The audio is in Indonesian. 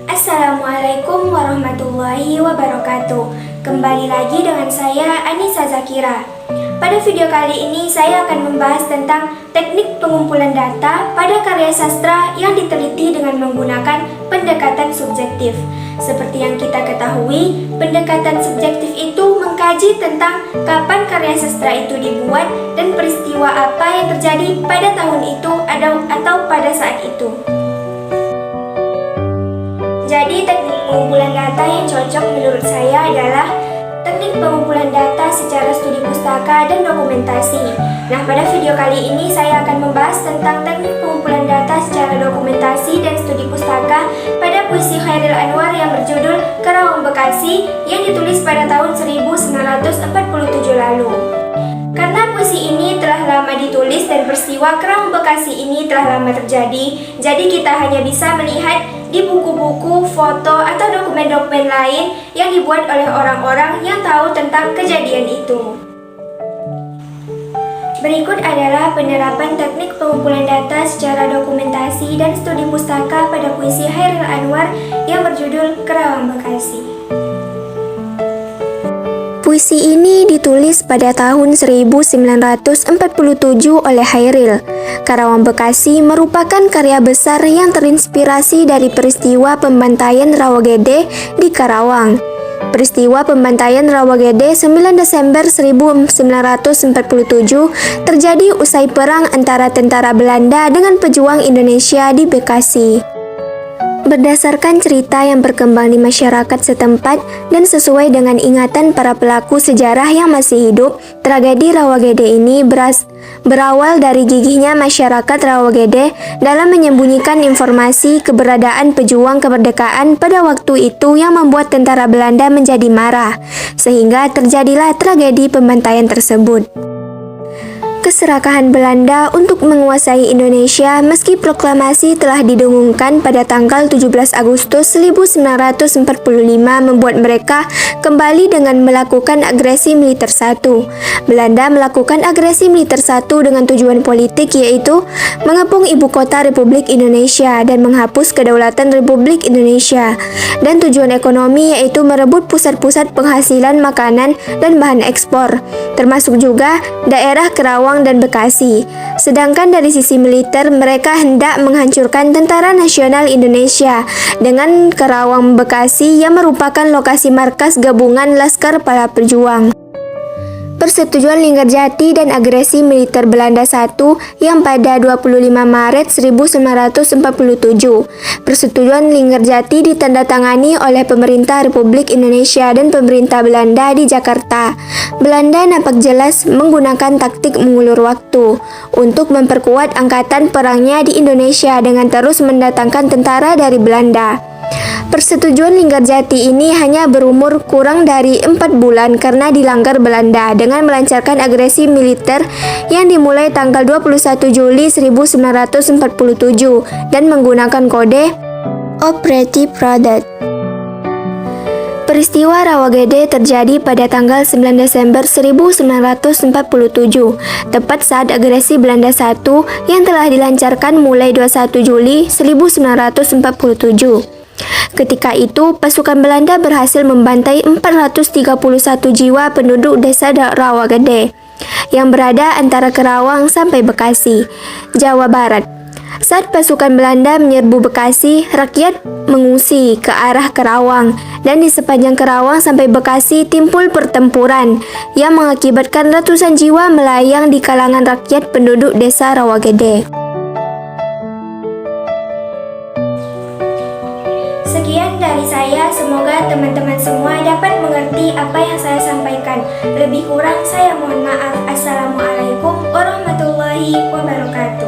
Assalamualaikum warahmatullahi wabarakatuh. Kembali lagi dengan saya Anissa Zakira. Pada video kali ini saya akan membahas tentang teknik pengumpulan data pada karya sastra yang diteliti dengan menggunakan pendekatan subjektif. Seperti yang kita ketahui, pendekatan subjektif itu mengkaji tentang kapan karya sastra itu dibuat dan peristiwa apa yang terjadi pada tahun itu atau pada saat itu. Jadi teknik pengumpulan data yang cocok menurut saya adalah teknik pengumpulan data secara studi pustaka dan dokumentasi. Nah, pada video kali ini saya akan membahas tentang teknik pengumpulan data secara dokumentasi dan studi pustaka pada puisi Chairil Anwar yang berjudul Karawang Bekasi yang ditulis pada tahun 1947 lalu. Karena puisi ini telah lama ditulis dan peristiwa Karawang Bekasi ini telah lama terjadi, jadi kita hanya bisa melihat di buku-buku, foto, atau dokumen-dokumen lain yang dibuat oleh orang-orang yang tahu tentang kejadian itu. Berikut adalah penerapan teknik pengumpulan data secara dokumentasi dan studi pustaka pada puisi Chairil Anwar yang berjudul Karawang Bekasi. Puisi ini ditulis pada tahun 1947 oleh Chairil. Karawang Bekasi merupakan karya besar yang terinspirasi dari peristiwa pembantaian Rawagede di Karawang. Peristiwa pembantaian Rawagede 9 Desember 1947 terjadi usai perang antara tentara Belanda dengan pejuang Indonesia di Bekasi. Berdasarkan cerita yang berkembang di masyarakat setempat dan sesuai dengan ingatan para pelaku sejarah yang masih hidup, tragedi Rawagede ini berawal dari gigihnya masyarakat Rawagede dalam menyembunyikan informasi keberadaan pejuang kemerdekaan pada waktu itu yang membuat tentara Belanda menjadi marah, sehingga terjadilah tragedi pembantaian tersebut. Keserakahan Belanda untuk menguasai Indonesia meski proklamasi telah didengungkan pada tanggal 17 Agustus 1945 membuat mereka kembali dengan melakukan agresi militer satu. Belanda melakukan agresi militer satu dengan tujuan politik yaitu mengepung ibu kota Republik Indonesia dan menghapus kedaulatan Republik Indonesia, dan tujuan ekonomi yaitu merebut pusat-pusat penghasilan makanan dan bahan ekspor, termasuk juga daerah Karawang dan Bekasi. Sedangkan dari sisi militer, mereka hendak menghancurkan Tentara Nasional Indonesia dengan Karawang Bekasi yang merupakan lokasi markas gabungan Laskar para Pejuang. Persetujuan Linggarjati dan agresi militer Belanda I yang pada 25 Maret 1947. Persetujuan Linggarjati ditandatangani oleh pemerintah Republik Indonesia dan pemerintah Belanda di Jakarta. Belanda nampak jelas menggunakan taktik mengulur waktu untuk memperkuat angkatan perangnya di Indonesia dengan terus mendatangkan tentara dari Belanda. Persetujuan Linggarjati ini hanya berumur kurang dari 4 bulan karena dilanggar Belanda dengan melancarkan agresi militer yang dimulai tanggal 21 Juli 1947 dan menggunakan kode Operative Product. Peristiwa Rawagede terjadi pada tanggal 9 Desember 1947, tepat saat agresi Belanda I yang telah dilancarkan mulai 21 Juli 1947. Ketika itu, pasukan Belanda berhasil membantai 431 jiwa penduduk desa Rawagede yang berada antara Karawang sampai Bekasi, Jawa Barat. Saat pasukan Belanda menyerbu Bekasi, rakyat mengungsi ke arah Karawang, dan di sepanjang Karawang sampai Bekasi timbul pertempuran yang mengakibatkan ratusan jiwa melayang di kalangan rakyat penduduk desa Rawagede. Sekian dari saya, semoga teman-teman semua dapat mengerti apa yang saya sampaikan. Lebih kurang saya mohon maaf. Assalamualaikum warahmatullahi wabarakatuh.